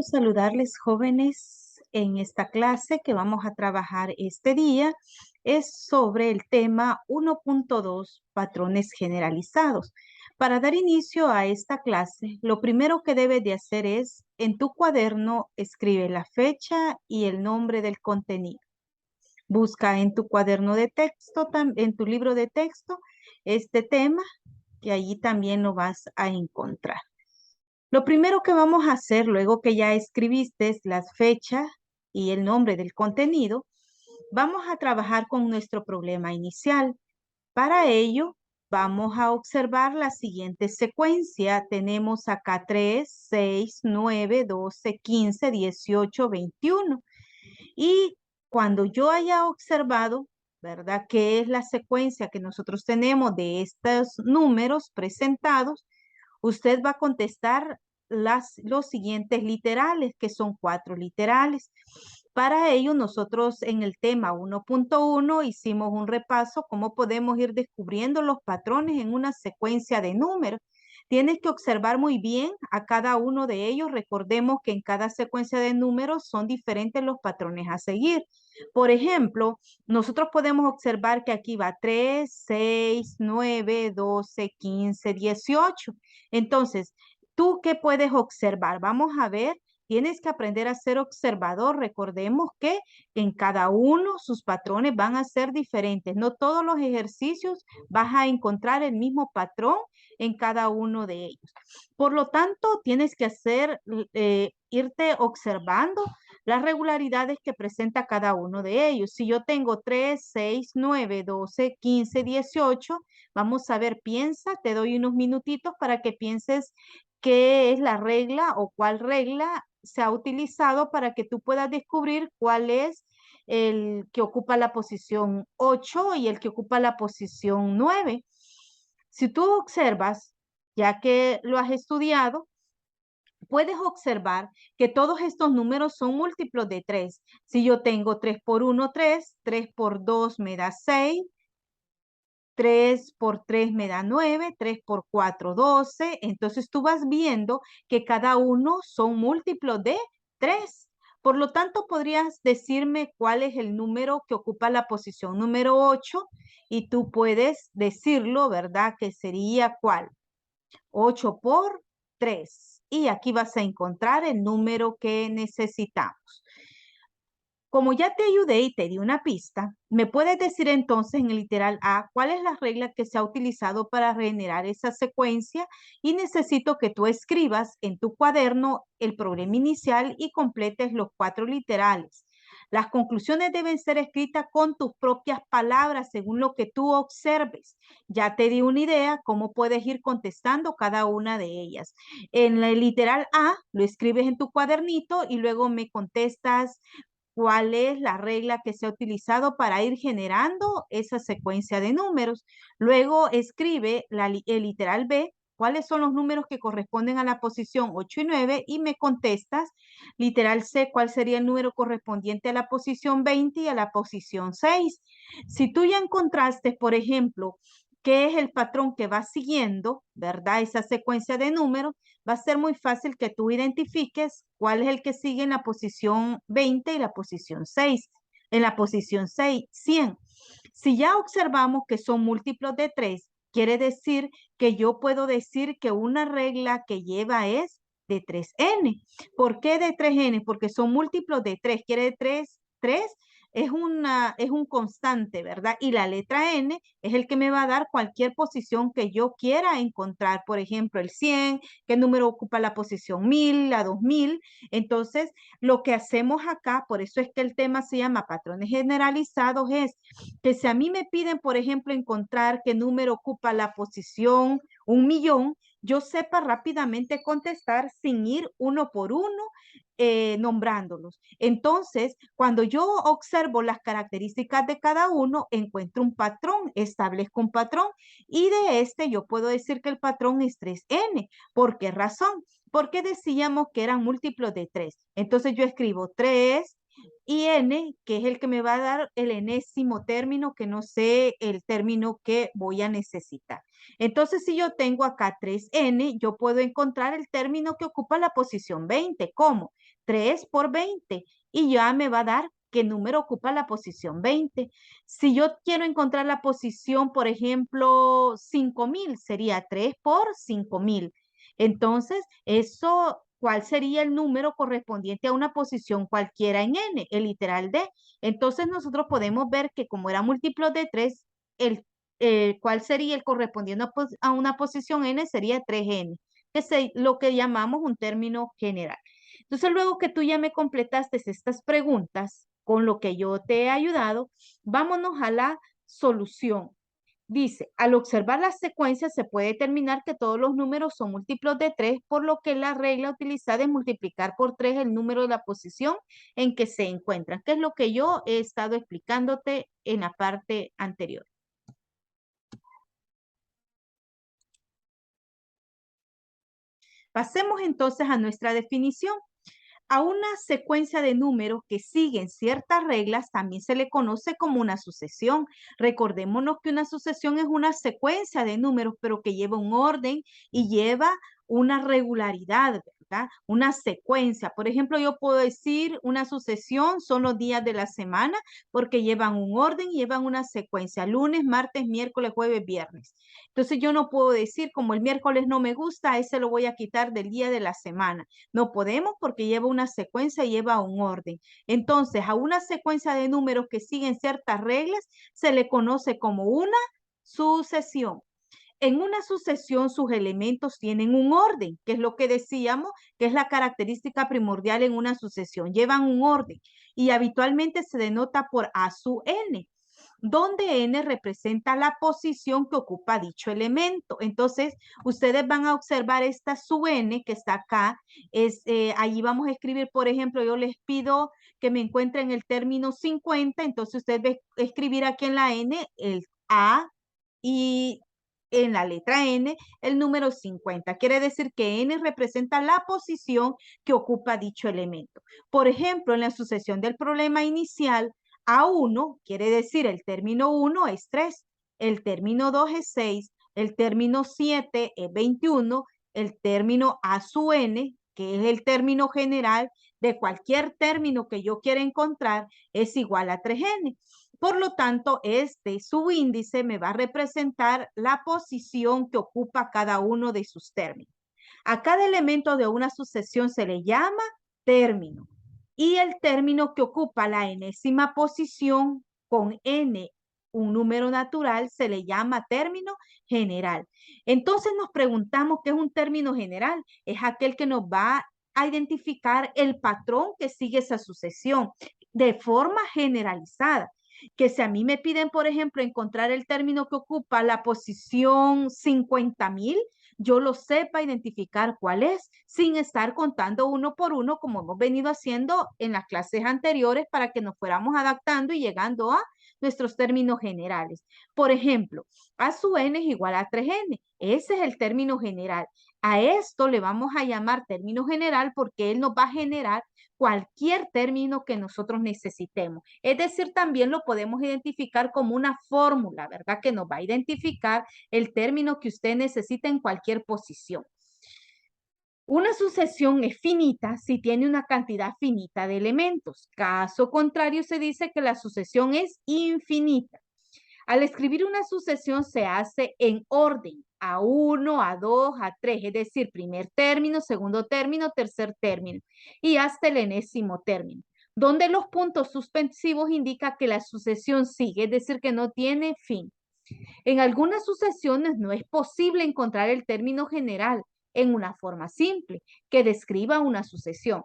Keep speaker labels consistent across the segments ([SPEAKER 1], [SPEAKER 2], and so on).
[SPEAKER 1] Saludarles, jóvenes, en esta clase que vamos a trabajar este día es sobre el tema 1.2, patrones generalizados. Para dar inicio a esta clase, lo primero que debes de hacer es, en tu cuaderno, escribe la fecha y el nombre del contenido. Busca en tu cuaderno de texto, en tu libro de texto, este tema, que allí también lo vas a encontrar. Lo primero que vamos a hacer luego que ya escribiste las fechas y el nombre del contenido, vamos a trabajar con nuestro problema inicial. Para ello, vamos a observar la siguiente secuencia. Tenemos acá 3, 6, 9, 12, 15, 18, 21. Y cuando yo haya observado, ¿verdad? ¿Qué es la secuencia que nosotros tenemos de estos números presentados? Usted va a contestar los siguientes literales, que son 4 literales. Para ello, nosotros en el tema 1.1 hicimos un repaso, cómo podemos ir descubriendo los patrones en una secuencia de números. Tienes que observar muy bien a cada uno de ellos. Recordemos que en cada secuencia de números son diferentes los patrones a seguir. Por ejemplo, nosotros podemos observar que aquí va 3, 6, 9, 12, 15, 18. Entonces, ¿tú qué puedes observar? Vamos a ver, tienes que aprender a ser observador. Recordemos que en cada uno sus patrones van a ser diferentes. No todos los ejercicios vas a encontrar el mismo patrón en cada uno de ellos. Por lo tanto, tienes que irte observando las regularidades que presenta cada uno de ellos. Si yo tengo 3, 6, 9, 12, 15, 18, vamos a ver, piensa, te doy unos minutitos para que pienses qué es la regla o cuál regla se ha utilizado para que tú puedas descubrir cuál es el que ocupa la posición 8 y el que ocupa la posición 9. Si tú observas, ya que lo has estudiado, puedes observar que todos estos números son múltiplos de 3. Si yo tengo 3 por 1, 3, 3 por 2 me da 6, 3 por 3 me da 9, 3 por 4, 12. Entonces tú vas viendo que cada uno son múltiplos de 3. Por lo tanto, podrías decirme cuál es el número que ocupa la posición número 8 y tú puedes decirlo, ¿verdad? Que sería ¿cuál? 8 por 3. Y aquí vas a encontrar el número que necesitamos. Como ya te ayudé y te di una pista, ¿me puedes decir entonces en el literal A cuál es la regla que se ha utilizado para generar esa secuencia? Y necesito que tú escribas en tu cuaderno el problema inicial y completes los 4 literales. Las conclusiones deben ser escritas con tus propias palabras según lo que tú observes. Ya te di una idea cómo puedes ir contestando cada una de ellas. En el literal A lo escribes en tu cuadernito y luego me contestas cuál es la regla que se ha utilizado para ir generando esa secuencia de números. Luego escribe el literal B, cuáles son los números que corresponden a la posición 8 y 9 y me contestas literal C, cuál sería el número correspondiente a la posición 20 y a la posición 6. Si tú ya encontraste, por ejemplo, qué es el patrón que va siguiendo, ¿verdad? Esa secuencia de números, va a ser muy fácil que tú identifiques cuál es el que sigue en la posición 20 y la posición 6. En la posición 6, 100. Si ya observamos que son múltiplos de 3, quiere decir que yo puedo decir que una regla que lleva es de 3n. ¿Por qué de 3n? Porque son múltiplos de 3. Quiere decir 3 es un constante, ¿verdad? Y la letra n es el que me va a dar cualquier posición que yo quiera encontrar. Por ejemplo, el 100, qué número ocupa la posición 1000, la 2000. Entonces, lo que hacemos acá, por eso es que el tema se llama patrones generalizados, es que si a mí me piden, por ejemplo, encontrar qué número ocupa la posición 1.000.000, yo sepa rápidamente contestar sin ir uno por uno nombrándolos. Entonces, cuando yo observo las características de cada uno, encuentro un patrón, establezco un patrón y de este yo puedo decir que el patrón es 3n. ¿Por qué razón? Porque decíamos que eran múltiplos de 3. Entonces yo escribo 3, y n, que es el que me va a dar el enésimo término, que no sé el término que voy a necesitar. Entonces, si yo tengo acá 3n, yo puedo encontrar el término que ocupa la posición 20. ¿Cómo? 3 por 20. Y ya me va a dar qué número ocupa la posición 20. Si yo quiero encontrar la posición, por ejemplo, 5000, sería 3 por 5000. Entonces, eso, ¿cuál sería el número correspondiente a una posición cualquiera en n? El literal de. Entonces, nosotros podemos ver que como era múltiplo de 3, ¿cuál sería el correspondiente a una posición n? Sería 3n, que es lo que llamamos un término general. Entonces, luego que tú ya me completaste estas preguntas con lo que yo te he ayudado, vámonos a la solución. Dice, al observar la secuencia se puede determinar que todos los números son múltiplos de 3, por lo que la regla utilizada es multiplicar por 3 el número de la posición en que se encuentran, que es lo que yo he estado explicándote en la parte anterior. Pasemos entonces a nuestra definición. A una secuencia de números que siguen ciertas reglas también se le conoce como una sucesión. Recordémonos que una sucesión es una secuencia de números, pero que lleva un orden y lleva una regularidad, ¿verdad? Una secuencia. Por ejemplo, yo puedo decir una sucesión son los días de la semana porque llevan un orden y llevan una secuencia. Lunes, martes, miércoles, jueves, viernes. Entonces yo no puedo decir como el miércoles no me gusta, ese lo voy a quitar del día de la semana. No podemos porque lleva una secuencia y lleva un orden. Entonces, a una secuencia de números que siguen ciertas reglas se le conoce como una sucesión. En una sucesión sus elementos tienen un orden, que es lo que decíamos, que es la característica primordial en una sucesión. Llevan un orden y habitualmente se denota por A sub n, donde n representa la posición que ocupa dicho elemento. Entonces, ustedes van a observar esta sub n que está acá. Allí vamos a escribir, por ejemplo, yo les pido que me encuentren el término 50, entonces ustedes van a escribir aquí en la n el A y en la letra N el número 50. Quiere decir que N representa la posición que ocupa dicho elemento. Por ejemplo, en la sucesión del problema inicial, A1 quiere decir el término 1 es 3, el término 2 es 6, el término 7 es 21, el término A sub N, que es el término general de cualquier término que yo quiera encontrar, es igual a 3N. Por lo tanto, este subíndice me va a representar la posición que ocupa cada uno de sus términos. A cada elemento de una sucesión se le llama término. Y el término que ocupa la enésima posición con n, un número natural, se le llama término general. Entonces nos preguntamos qué es un término general. Es aquel que nos va a identificar el patrón que sigue esa sucesión de forma generalizada. Que si a mí me piden, por ejemplo, encontrar el término que ocupa la posición 50,000, yo lo sepa identificar cuál es, sin estar contando uno por uno, como hemos venido haciendo en las clases anteriores, para que nos fuéramos adaptando y llegando a nuestros términos generales. Por ejemplo, A sub n es igual a 3n. Ese es el término general. A esto le vamos a llamar término general porque él nos va a generar cualquier término que nosotros necesitemos. Es decir, también lo podemos identificar como una fórmula, ¿verdad? Que nos va a identificar el término que usted necesita en cualquier posición. Una sucesión es finita si tiene una cantidad finita de elementos. Caso contrario, se dice que la sucesión es infinita. Al escribir una sucesión se hace en orden, A1, A2, A3, es decir, primer término, segundo término, tercer término y hasta el enésimo término, donde los puntos suspensivos indican que la sucesión sigue, es decir, que no tiene fin. En algunas sucesiones no es posible encontrar el término general en una forma simple que describa una sucesión.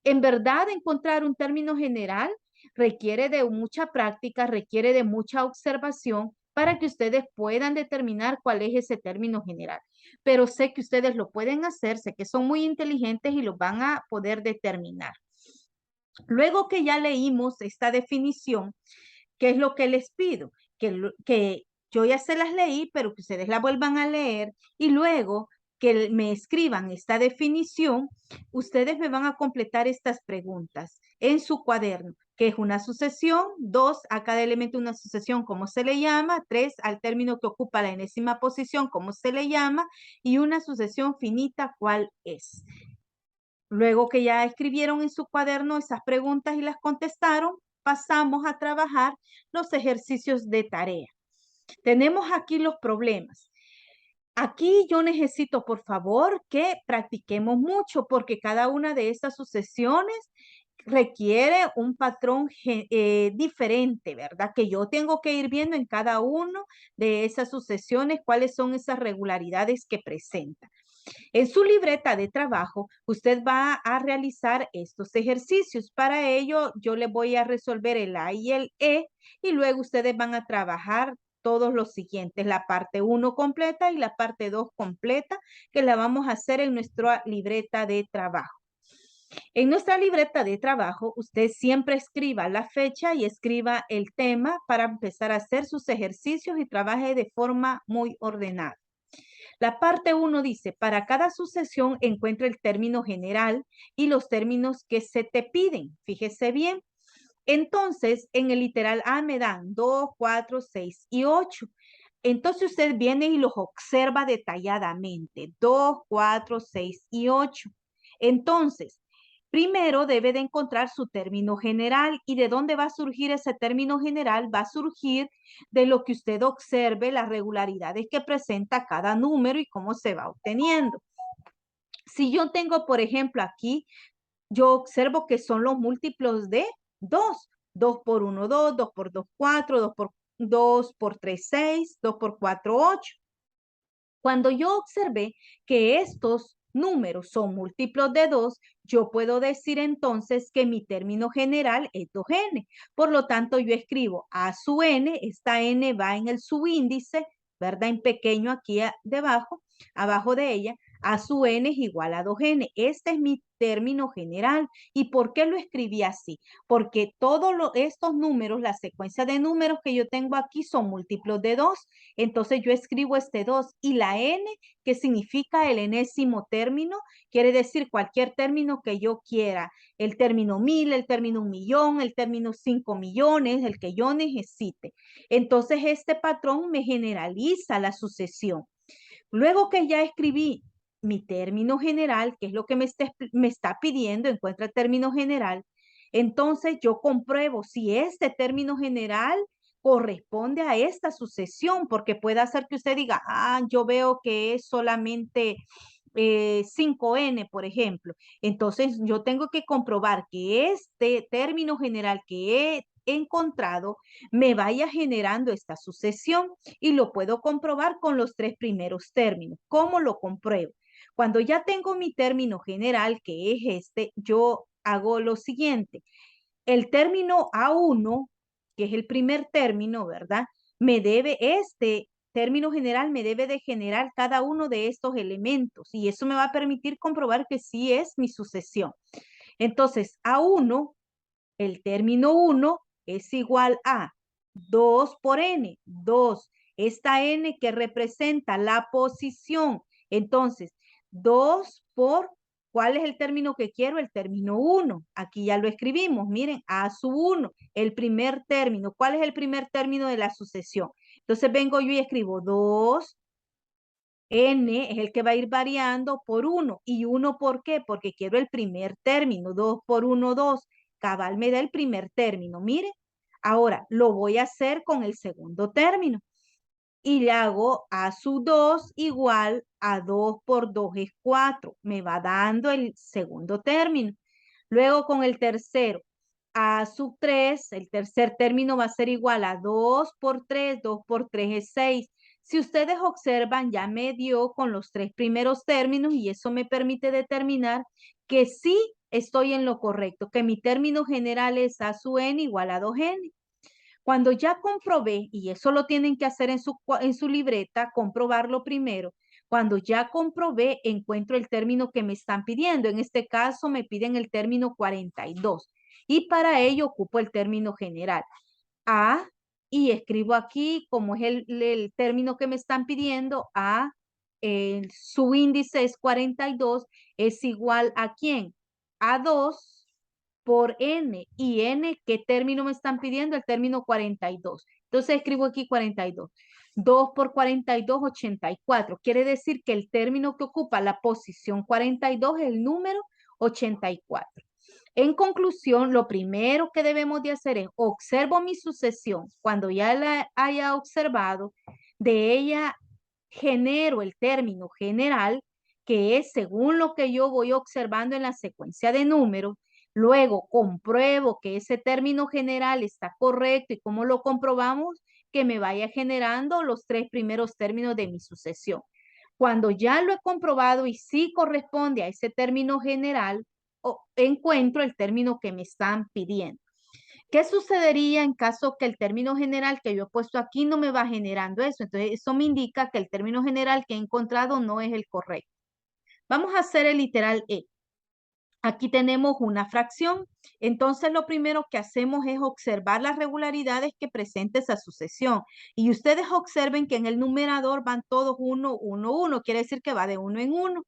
[SPEAKER 1] En verdad, encontrar un término general requiere de mucha práctica, requiere de mucha observación para que ustedes puedan determinar cuál es ese término general. Pero sé que ustedes lo pueden hacer, sé que son muy inteligentes y lo van a poder determinar. Luego que ya leímos esta definición, ¿qué es lo que les pido? Que yo ya se las leí, pero que ustedes la vuelvan a leer y luego que me escriban esta definición, ustedes me van a completar estas preguntas en su cuaderno. ¿Qué es una sucesión? 2, a cada elemento una sucesión, ¿cómo se le llama? 3, al término que ocupa la enésima posición, ¿cómo se le llama? Y una sucesión finita, ¿cuál es? Luego que ya escribieron en su cuaderno esas preguntas y las contestaron, pasamos a trabajar los ejercicios de tarea. Tenemos aquí los problemas. Aquí yo necesito, por favor, que practiquemos mucho porque cada una de estas sucesiones requiere un patrón diferente, ¿verdad? Que yo tengo que ir viendo en cada una de esas sucesiones cuáles son esas regularidades que presenta. En su libreta de trabajo, usted va a realizar estos ejercicios. Para ello, yo le voy a resolver el A y el E y luego ustedes van a trabajar todos los siguientes, la parte 1 completa y la parte 2 completa, que la vamos a hacer en nuestra libreta de trabajo. En nuestra libreta de trabajo, usted siempre escriba la fecha y escriba el tema para empezar a hacer sus ejercicios y trabaje de forma muy ordenada. La parte 1 dice, para cada sucesión encuentra el término general y los términos que se te piden. Fíjese bien. Entonces, en el literal A me dan 2, 4, 6 y 8. Entonces usted viene y los observa detalladamente. 2, 4, 6 y 8. Entonces, primero debe de encontrar su término general. ¿Y de dónde va a surgir ese término general? Va a surgir de lo que usted observe, las regularidades que presenta cada número y cómo se va obteniendo. Si yo tengo, por ejemplo, aquí, yo observo que son los múltiplos de 2. 2 por 1, 2, 2 por 2, 4, 2 por 3, 6, 2 por 4, 8. Cuando yo observé que estos números son múltiplos de 2, yo puedo decir entonces que mi término general es 2n. Por lo tanto, yo escribo a su n, esta n va en el subíndice, ¿verdad? En pequeño aquí debajo, abajo de ella, a su n es igual a 2n. Este es mi término general. ¿Y por qué lo escribí así? Porque todos estos números, la secuencia de números que yo tengo aquí son múltiplos de 2. Entonces yo escribo este 2 y la n, que significa el enésimo término, quiere decir cualquier término que yo quiera. El término 1000, el término 1.000.000, el término 5.000.000, el que yo necesite. Entonces este patrón me generaliza la sucesión. Luego que ya escribí mi término general, que es lo que me está pidiendo, encuentra el término general, entonces yo compruebo si este término general corresponde a esta sucesión, porque puede hacer que usted diga, yo veo que es solamente 5n, por ejemplo. Entonces yo tengo que comprobar que este término general que he encontrado me vaya generando esta sucesión y lo puedo comprobar con los 3 primeros términos. ¿Cómo lo compruebo? Cuando ya tengo mi término general, que es este, yo hago lo siguiente. El término A1, que es el primer término, ¿verdad? Este término general me debe de generar cada uno de estos elementos y eso me va a permitir comprobar que sí es mi sucesión. Entonces, A1, el término 1 es igual a 2 por n, 2. Esta n que representa la posición. Entonces, 2 por, ¿cuál es el término que quiero? El término 1. Aquí ya lo escribimos. Miren, a sub 1, el primer término. ¿Cuál es el primer término de la sucesión? Entonces vengo yo y escribo 2. N es el que va a ir variando por 1. ¿Y 1 por qué? Porque quiero el primer término. 2 por 1, 2. Cabal me da el primer término. Mire, ahora lo voy a hacer con el segundo término. Y le hago a sub 2 igual a 2 por 2 es 4. Me va dando el segundo término. Luego con el tercero, a sub 3, el tercer término va a ser igual a 2 por 3, 2 por 3 es 6. Si ustedes observan, ya me dio con los 3 primeros términos y eso me permite determinar que sí estoy en lo correcto, que mi término general es a sub n igual a 2n. Cuando ya comprobé, y eso lo tienen que hacer en su libreta, comprobarlo primero. Cuando ya comprobé, encuentro el término que me están pidiendo. En este caso, me piden el término 42. Y para ello ocupo el término general. A, y escribo aquí, como es el término que me están pidiendo, A su índice es 42, es igual ¿a quién? A 2 por n. ¿Y n qué término me están pidiendo? El término 42. Entonces escribo aquí 42. 2 por 42, 84. Quiere decir que el término que ocupa la posición 42 es el número 84. En conclusión, lo primero que debemos de hacer es observo mi sucesión. Cuando ya la haya observado, de ella genero el término general, que es según lo que yo voy observando en la secuencia de números. Luego compruebo que ese término general está correcto y cómo lo comprobamos, que me vaya generando los 3 primeros términos de mi sucesión. Cuando ya lo he comprobado y sí corresponde a ese término general, encuentro el término que me están pidiendo. ¿Qué sucedería en caso que el término general que yo he puesto aquí no me va generando eso? Entonces, eso me indica que el término general que he encontrado no es el correcto. Vamos a hacer el literal E. Aquí tenemos una fracción. Entonces, lo primero que hacemos es observar las regularidades que presenta esa sucesión. Y ustedes observen que en el numerador van todos 1, 1, 1. Quiere decir que va de 1 en 1.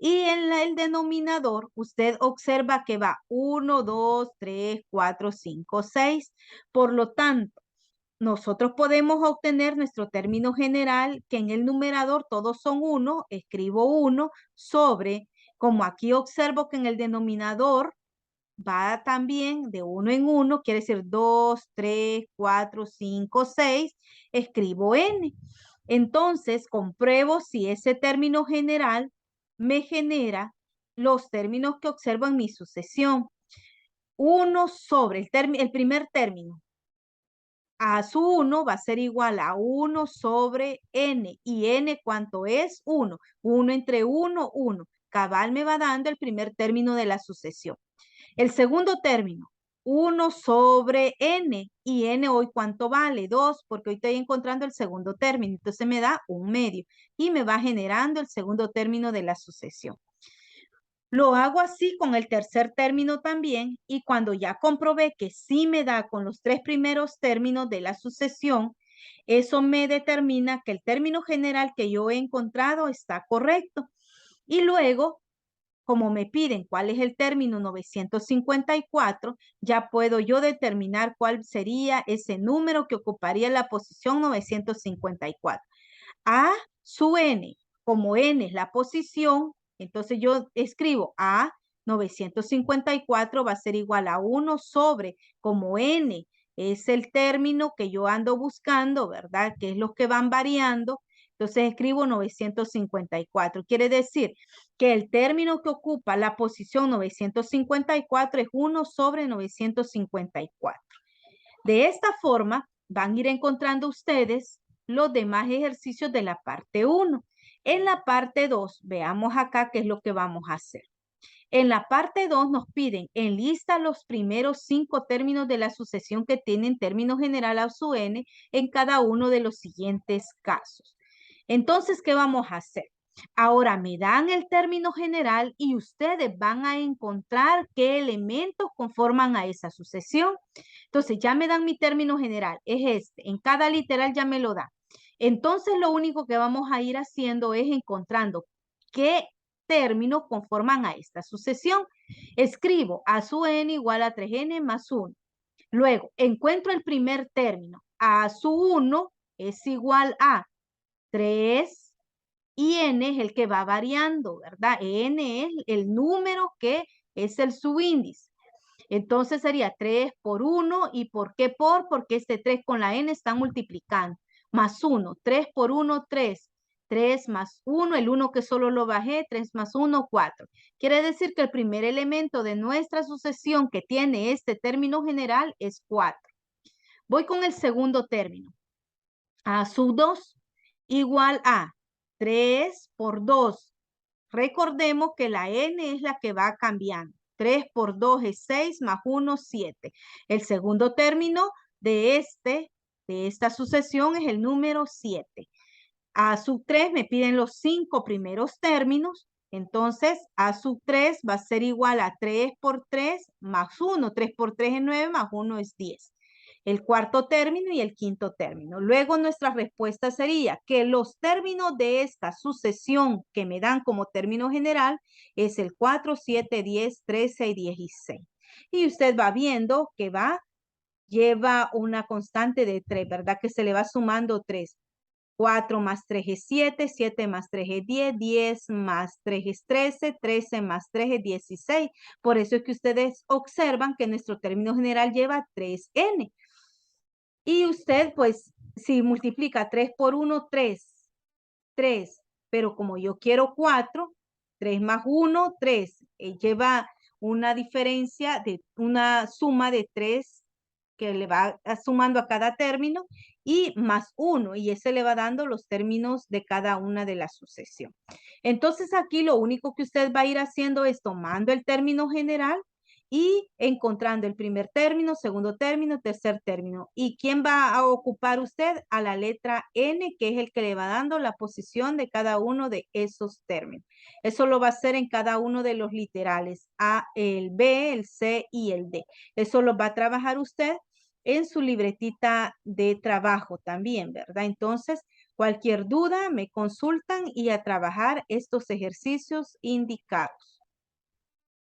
[SPEAKER 1] Y en el denominador, usted observa que va 1, 2, 3, 4, 5, 6. Por lo tanto, nosotros podemos obtener nuestro término general, que en el numerador todos son 1, escribo 1 sobre, como aquí observo que en el denominador va también de 1 en 1, quiere decir 2, 3, 4, 5, 6, escribo n. Entonces, compruebo si ese término general me genera los términos que observo en mi sucesión. 1 sobre el primer término. A su 1 va a ser igual a 1 sobre n. ¿Y n cuánto es? 1. 1 entre 1, 1. Cabal me va dando el primer término de la sucesión. El segundo término, 1 sobre n. ¿Y n hoy cuánto vale? 2, porque hoy estoy encontrando el segundo término. Entonces me da 1/2. Y me va generando el segundo término de la sucesión. Lo hago así con el tercer término también, y cuando ya comprobé que sí me da con los 3 primeros términos de la sucesión, eso me determina que el término general que yo he encontrado está correcto. Y luego, como me piden cuál es el término 954, ya puedo yo determinar cuál sería ese número que ocuparía la posición 954. A su n, como n es la posición, entonces yo escribo A 954 va a ser igual a 1 sobre, como n es el término que yo ando buscando, ¿verdad? Que es lo que van variando. Entonces escribo 954. Quiere decir que el término que ocupa la posición 954 es 1 sobre 954. De esta forma van a ir encontrando ustedes los demás ejercicios de la parte 1. En la parte 2, veamos acá qué es lo que vamos a hacer. En la parte 2 nos piden enlista los primeros 5 términos de la sucesión que tienen término general a su n en cada uno de los siguientes casos. Entonces, ¿qué vamos a hacer? Ahora me dan el término general y ustedes van a encontrar qué elementos conforman a esa sucesión. Entonces, ya me dan mi término general, es este. En cada literal ya me lo da. Entonces, lo único que vamos a ir haciendo es encontrando qué términos conforman a esta sucesión. Escribo a su n igual a 3n más 1. Luego, encuentro el primer término. A su 1 es igual a 3 y n es el que va variando, ¿verdad? N es el número que es el subíndice. Entonces sería 3 por 1. ¿Y por qué por? Porque este 3 con la n está multiplicando. Más 1. 3 por 1, 3. 3 más 1, el 1 que solo lo bajé, 3 más 1, 4. Quiere decir que el primer elemento de nuestra sucesión que tiene este término general es 4. Voy con el segundo término. A sub 2 igual a 3 por 2. Recordemos que la n es la que va cambiando. 3 por 2 es 6 más 1, 7. El segundo término de esta sucesión es el número 7. A sub 3 me piden los 5 primeros términos. Entonces, A sub 3 va a ser igual a 3 por 3 más 1. 3 por 3 es 9 más 1 es 10. el cuarto término y el quinto término. Luego nuestra respuesta sería que los términos de esta sucesión que me dan como término general es el 4, 7, 10, 13 y 16. Y usted va viendo que lleva una constante de 3, ¿verdad? Que se le va sumando 3. 4 más 3 es 7, 7 más 3 es 10, 10 más 3 es 13, 13 más 3 es 16. Por eso es que ustedes observan que nuestro término general lleva 3n. Y usted, pues, si multiplica 3 por 1, 3. Pero como yo quiero 4, 3 más 1, 3. Lleva una diferencia de una suma de 3 que le va sumando a cada término y más 1, y ese le va dando los términos de cada una de la sucesión. Entonces aquí lo único que usted va a ir haciendo es tomando el término general y encontrando el primer término, segundo término, tercer término. ¿Y quién va a ocupar usted? A la letra N, que es el que le va dando la posición de cada uno de esos términos. Eso lo va a hacer en cada uno de los literales, A, el B, el C y el D. Eso lo va a trabajar usted en su libretita de trabajo también, ¿verdad? Entonces, cualquier duda me consultan y a trabajar estos ejercicios indicados.